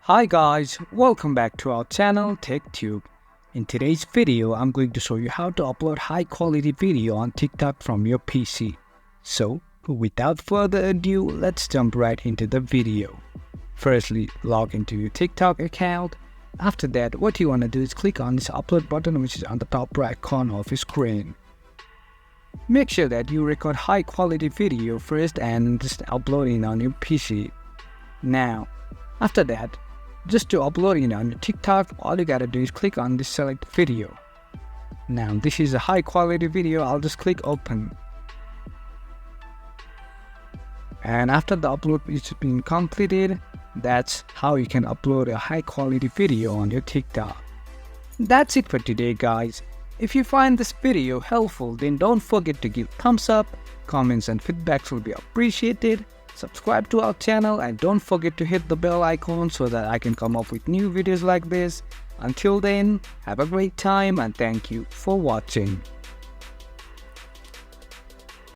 Hi guys, welcome back to our channel TechTube. In today's video, I'm going to show you how to upload high quality video on TikTok from your PC. So, without further ado, let's jump right into the video. Firstly, log into your TikTok account. After that, what you want to do is click on this upload button which is on the top right corner of your screen. Make sure that you record high quality video first and just upload it on your PC. Now, after that, just to upload it on your TikTok, all you gotta do is click on this select video. Now this is a high quality video, I'll just click open. And after the upload is been completed, that's how you can upload a high quality video on your TikTok. That's it for today guys. If you find this video helpful, then don't forget to give thumbs up, comments and feedbacks will be appreciated. Subscribe to our channel and don't forget to hit the bell icon so that I can come up with new videos like this. Until then, have a great time and thank you for watching.